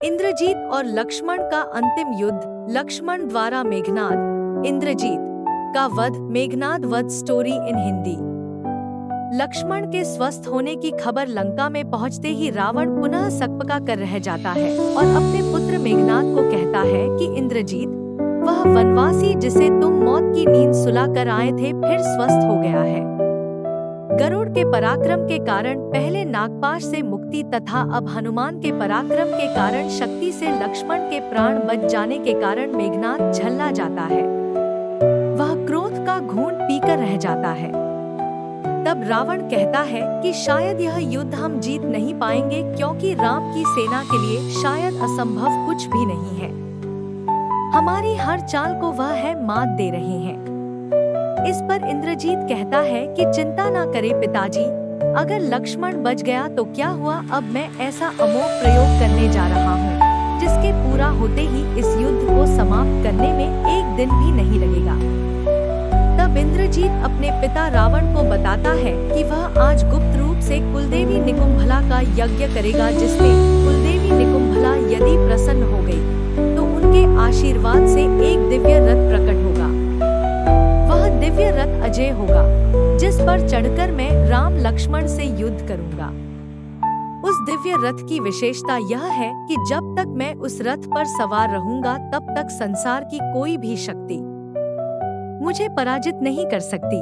इंद्रजीत और लक्ष्मण का अंतिम युद्ध। लक्ष्मण द्वारा मेघनाद, इंद्रजीत का वध। मेघनाद वध स्टोरी इन हिंदी। लक्ष्मण के स्वस्थ होने की खबर लंका में पहुंचते ही रावण पुनः सकपका कर रह जाता है और अपने पुत्र मेघनाद को कहता है कि इंद्रजीत, वह वनवासी जिसे तुम मौत की नींद सुला कर आए थे, फिर स्वस्थ हो गया है। गरुड़ के पराक्रम के कारण पहले नागपाश से मुक्ति तथा अब हनुमान के पराक्रम के कारण शक्ति से लक्ष्मण के प्राण बच जाने के कारण मेघनाद झल्ला जाता है। वह क्रोध का घूंट पीकर रह जाता है। तब रावण कहता है कि शायद यह युद्ध हम जीत नहीं पाएंगे, क्योंकि राम की सेना के लिए शायद असंभव कुछ भी नहीं है। हमारी हर चाल को वह है मात दे रहे हैं। इस पर इंद्रजीत कहता है कि चिंता ना करे पिताजी, अगर लक्ष्मण बच गया तो क्या हुआ, अब मैं ऐसा अमोघ प्रयोग करने जा रहा हूँ जिसके पूरा होते ही इस युद्ध को समाप्त करने में एक दिन भी नहीं लगेगा। तब इंद्रजीत अपने पिता रावण को बताता है कि वह आज गुप्त रूप से कुलदेवी निकुंभला का यज्ञ करेगा, जिसमें कुलदेवी निकुंभला यदि प्रसन्न हो गई तो उनके आशीर्वाद से एक दिव्य रथ प्रकट होगा। वह दिव्य रथ अजय होगा, जिस पर चढ़कर मैं राम लक्ष्मण से युद्ध करूंगा। उस दिव्य रथ की विशेषता यह है कि जब तक मैं उस रथ पर सवार रहूंगा तब तक संसार की कोई भी शक्ति मुझे पराजित नहीं कर सकती।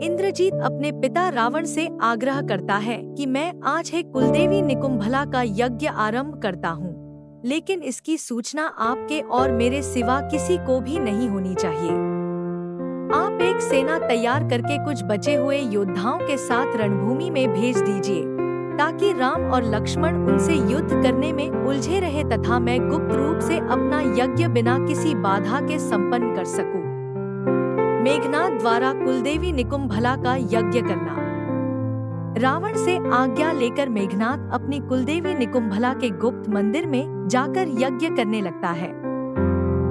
इंद्रजीत अपने पिता रावण से आग्रह करता है कि मैं आज है कुलदेवी निकुंभला का यज्ञ आरंभ करता हूँ, लेकिन इसकी सूचना आपके और मेरे सिवा किसी को भी नहीं होनी चाहिए। आप एक सेना तैयार करके कुछ बचे हुए योद्धाओं के साथ रणभूमि में भेज दीजिए, ताकि राम और लक्ष्मण उनसे युद्ध करने में उलझे रहे तथा मैं गुप्त रूप से अपना यज्ञ बिना किसी बाधा के संपन्न कर सकूं। मेघनाद द्वारा कुलदेवी निकुंभला का यज्ञ करना। रावण से आज्ञा लेकर मेघनाद अपनी कुलदेवी निकुंभला के गुप्त मंदिर में जाकर यज्ञ करने लगता है।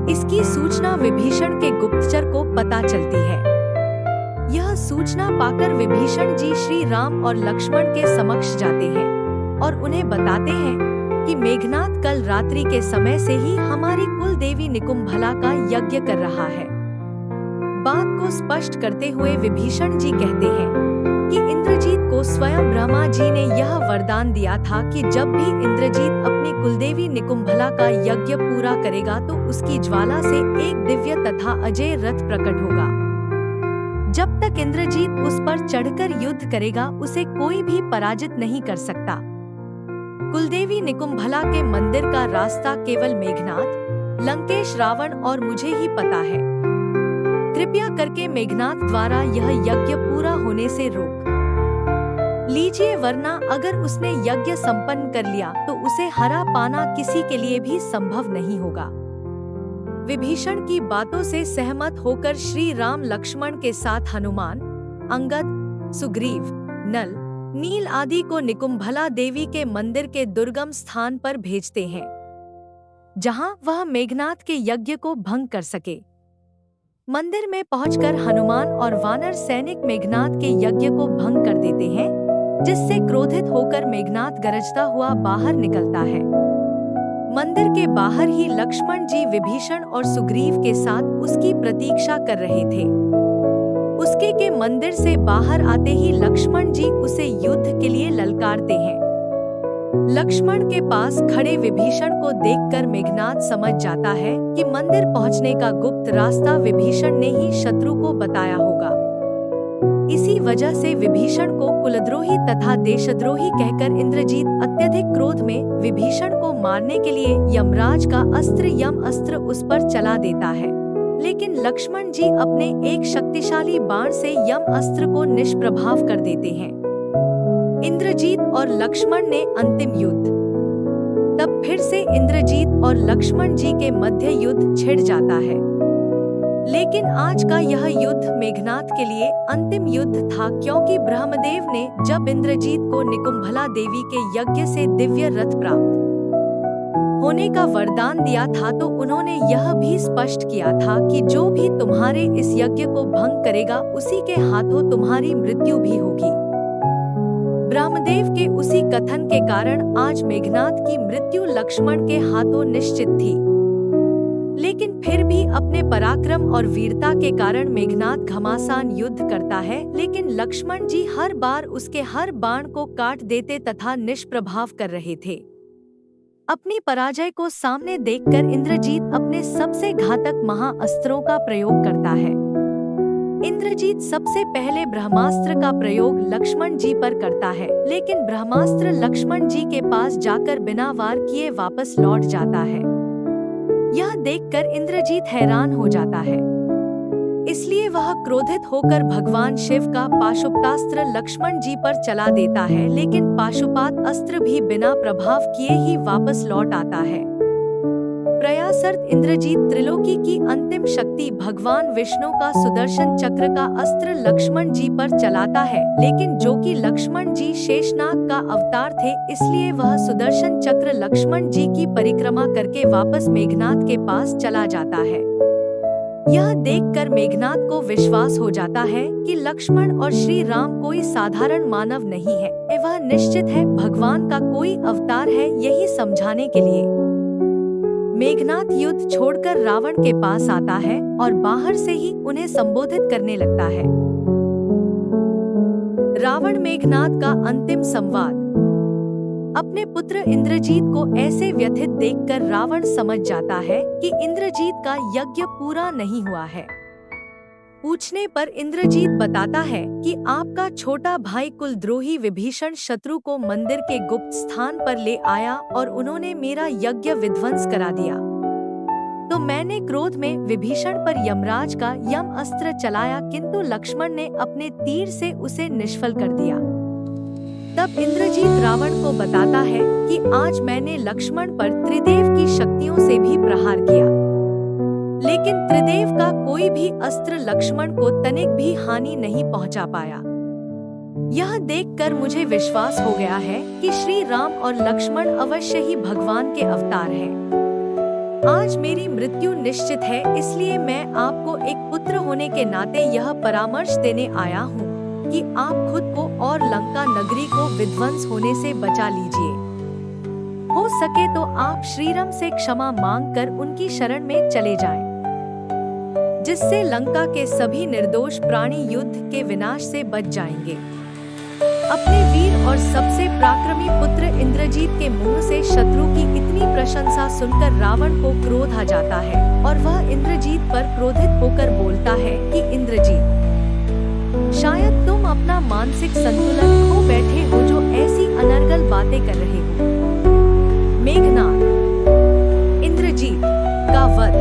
इसकी सूचना विभीषण के गुप्तचर को पता चलती है। यह सूचना पाकर विभीषण जी श्री राम और लक्ष्मण के समक्ष जाते हैं और उन्हें बताते हैं कि मेघनाद कल रात्रि के समय से ही हमारी कुल देवी निकुंभला का यज्ञ कर रहा है। बात को स्पष्ट करते हुए विभीषण जी कहते हैं कि इंद्रजीत को स्वयं ब्रह्मा जी ने यह वरदान दिया था कि जब भी इंद्रजीत अपनी कुलदेवी निकुंभला का यज्ञ पूरा करेगा तो उसकी ज्वाला से एक दिव्य तथा अजय रथ प्रकट होगा। जब तक इंद्रजीत उस पर चढ़कर युद्ध करेगा उसे कोई भी पराजित नहीं कर सकता। कुलदेवी निकुंभला के मंदिर का रास्ता केवल मेघनाद, लंकेश, रावण और मुझे ही पता है। कृपया करके मेघनाद द्वारा यह यज्ञ पूरा होने से रोक लीजिए, वरना अगर उसने यज्ञ संपन्न कर लिया तो उसे हरा पाना किसी के लिए भी संभव नहीं होगा। विभीषण की बातों से सहमत होकर श्री राम लक्ष्मण के साथ हनुमान, अंगद, सुग्रीव, नल, नील आदि को निकुंभला देवी के मंदिर के दुर्गम स्थान पर भेजते हैं, जहां वह मेघनाद के यज्ञ को भंग कर सके। मंदिर में पहुंचकर हनुमान और वानर सैनिक मेघनाद के यज्ञ को भंग कर देते हैं, जिससे क्रोधित होकर मेघनाद गरजता हुआ बाहर निकलता है। मंदिर के बाहर ही लक्ष्मण जी विभीषण और सुग्रीव के साथ उसकी प्रतीक्षा कर रहे थे। उसके के मंदिर से बाहर आते ही लक्ष्मण जी उसे युद्ध के लिए ललकारते हैं। लक्ष्मण के पास खड़े विभीषण को देखकर मेघनाद समझ जाता है कि मंदिर पहुंचने का गुप्त रास्ता विभीषण ने ही शत्रु को बताया होगा। इसी वजह से विभीषण को कुलद्रोही तथा देशद्रोही कहकर इंद्रजीत अत्यधिक क्रोध में विभीषण को मारने के लिए यमराज का अस्त्र यम अस्त्र उस पर चला देता है, लेकिन लक्ष्मण जी अपने एक शक्तिशाली बाण से यम अस्त्र को निष्प्रभाव कर देते हैं। इंद्रजीत और लक्ष्मण ने अंतिम युद्ध। तब फिर से इंद्रजीत और लक्ष्मण जी के मध्य युद्ध छिड़ जाता है, लेकिन आज का यह युद्ध मेघनाद के लिए अंतिम युद्ध था, क्योंकि ब्रह्मदेव ने जब इंद्रजीत को निकुंभला देवी के यज्ञ से दिव्य रथ प्राप्त होने का वरदान दिया था तो उन्होंने यह भी स्पष्ट किया था कि जो भी तुम्हारे इस यज्ञ को भंग करेगा उसी के हाथों तुम्हारी मृत्यु भी होगी। ब्रह्मदेव के उसी कथन के कारण आज मेघनाद की मृत्यु लक्ष्मण के हाथों निश्चित थी। लेकिन फिर भी अपने पराक्रम और वीरता के कारण मेघनाद घमासान युद्ध करता है, लेकिन लक्ष्मण जी हर बार उसके हर बाण को काट देते तथा निष्प्रभाव कर रहे थे। अपनी पराजय को सामने देखकर इंद्रजीत अपने सबसे घातक महाअस्त्रों का प्रयोग करता है। इंद्रजीत सबसे पहले ब्रह्मास्त्र का प्रयोग लक्ष्मण जी पर करता है, लेकिन ब्रह्मास्त्र लक्ष्मण जी के पास जाकर बिना वार किए वापस लौट जाता है। यह देखकर इंद्रजीत हैरान हो जाता है। इसलिए वह क्रोधित होकर भगवान शिव का पाशुपतास्त्र लक्ष्मण जी पर चला देता है, लेकिन पाशुपात अस्त्र भी बिना प्रभाव किए ही वापस लौट आता है। प्रयासर्थ इंद्रजीत त्रिलोकी की अंतिम शक्ति भगवान विष्णु का सुदर्शन चक्र का अस्त्र लक्ष्मण जी पर चलाता है, लेकिन जो कि लक्ष्मण जी शेषनाग का अवतार थे, इसलिए वह सुदर्शन चक्र लक्ष्मण जी की परिक्रमा करके वापस मेघनाद के पास चला जाता है। यह देखकर मेघनाद को विश्वास हो जाता है कि लक्ष्मण और श्री राम कोई साधारण मानव नहीं है, वह निश्चित है भगवान का कोई अवतार है। यही समझाने के लिए मेघनाद युद्ध छोड़कर रावण के पास आता है और बाहर से ही उन्हें संबोधित करने लगता है। रावण मेघनाद का अंतिम संवाद। अपने पुत्र इंद्रजीत को ऐसे व्यथित देखकर रावण समझ जाता है कि इंद्रजीत का यज्ञ पूरा नहीं हुआ है। पूछने पर इंद्रजीत बताता है कि आपका छोटा भाई कुलद्रोही विभीषण शत्रु को मंदिर के गुप्त स्थान पर ले आया और उन्होंने मेरा यज्ञ विध्वंस करा दिया। तो मैंने क्रोध में विभीषण पर यमराज का यम अस्त्र चलाया, किंतु लक्ष्मण ने अपने तीर से उसे निष्फल कर दिया। तब इंद्रजीत रावण को बताता है कि आज मैंने लक्ष्मण पर त्रिदेव की शक्तियों से भी प्रहार किया, लेकिन त्रिदेव का कोई भी अस्त्र लक्ष्मण को तनिक भी हानि नहीं पहुंचा पाया। यह देखकर मुझे विश्वास हो गया है कि श्री राम और लक्ष्मण अवश्य ही भगवान के अवतार हैं। आज मेरी मृत्यु निश्चित है, इसलिए मैं आपको एक पुत्र होने के नाते यह परामर्श देने आया हूँ कि आप खुद को और लंका नगरी को विध्वंस होने से बचा लीजिए। हो सके तो आप श्रीराम से क्षमा मांगकर उनकी शरण में चले जाएं, जिससे लंका के सभी निर्दोष प्राणी युद्ध के विनाश से बच जाएंगे। अपने वीर और सबसे पराक्रमी पुत्र इंद्रजीत के मुंह से शत्रु की इतनी प्रशंसा सुनकर रावण को क्रोध आ जाता है और वह इंद्रजीत पर क्रोधित होकर बोलता है कि इंद्रजीत, शायद तुम अपना मानसिक संतुलन खो बैठे हो जो ऐसी अनर्गल बातें कर रहे हो। मेघनाद, इंद्रजीत का वध।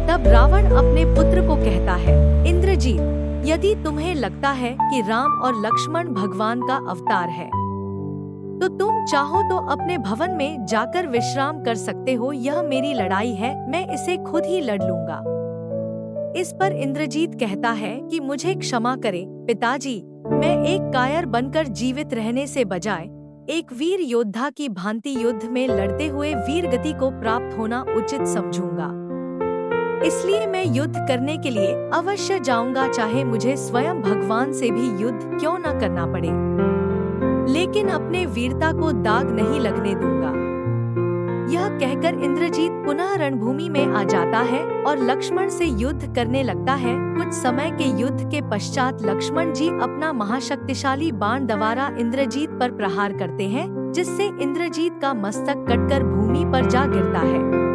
तब रावण अपने पुत्र को कहता है, इंद्रजीत, यदि तुम्हें लगता है कि राम और लक्ष्मण भगवान का अवतार है, तो तुम चाहो तो अपने भवन में जाकर विश्राम कर सकते हो। यह मेरी लड़ाई है, मैं इसे खुद ही लड़ लूंगा। इस पर इंद्रजीत कहता है कि मुझे क्षमा करें पिताजी, मैं एक कायर बनकर जीवित रहने से बजाय एक वीर योद्धा की भांति युद्ध में लड़ते हुए वीर गति को प्राप्त होना उचित समझूंगा। इसलिए मैं युद्ध करने के लिए अवश्य जाऊंगा, चाहे मुझे स्वयं भगवान से भी युद्ध क्यों न करना पड़े, लेकिन अपने वीरता को दाग नहीं लगने दूंगा। यह कहकर इंद्रजीत पुनः रणभूमि में आ जाता है और लक्ष्मण से युद्ध करने लगता है। कुछ समय के युद्ध के पश्चात लक्ष्मण जी अपना महाशक्तिशाली बाण द्वारा इंद्रजीत पर प्रहार करते हैं, जिससे इंद्रजीत का मस्तक कटकर भूमि पर जा गिरता है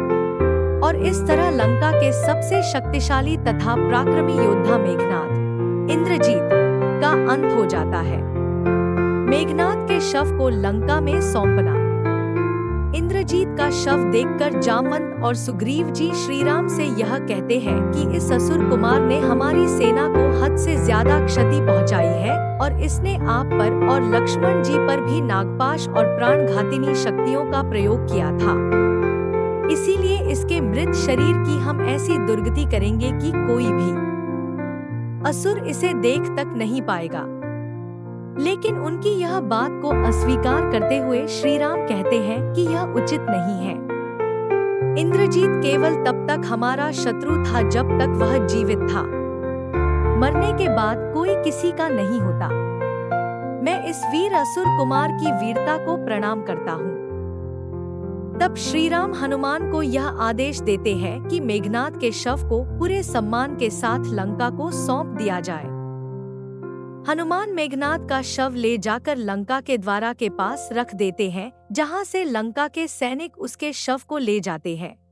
और इस तरह लंका के सबसे शक्तिशाली तथा पराक्रमी योद्धा मेघनाद, इंद्रजीत का अंत हो जाता है। मेघनाद के शव को लंका में सौंपना। इंद्रजीत का शव देखकर जामवंत और सुग्रीव जी श्रीराम से यह कहते हैं कि इस असुर कुमार ने हमारी सेना को हद से ज्यादा क्षति पहुंचाई है और इसने आप पर और लक्ष्मण जी पर भी नागपाश और प्राणघातिनी शक्तियों का प्रयोग किया था। इसीलिए इसके मृत शरीर की हम ऐसी दुर्गति करेंगे कि कोई भी असुर इसे देख तक नहीं पाएगा। लेकिन उनकी यह बात को अस्वीकार करते हुए श्रीराम कहते हैं कि यह उचित नहीं है। इंद्रजीत केवल तब तक हमारा शत्रु था जब तक वह जीवित था, मरने के बाद कोई किसी का नहीं होता। मैं इस वीर असुर कुमार की वीरता को प्रणाम करता हूँ। तब श्री राम हनुमान को यह आदेश देते हैं कि मेघनाद के शव को पूरे सम्मान के साथ लंका को सौंप दिया जाए। हनुमान मेघनाद का शव ले जाकर लंका के द्वारा के पास रख देते हैं, जहां से लंका के सैनिक उसके शव को ले जाते हैं।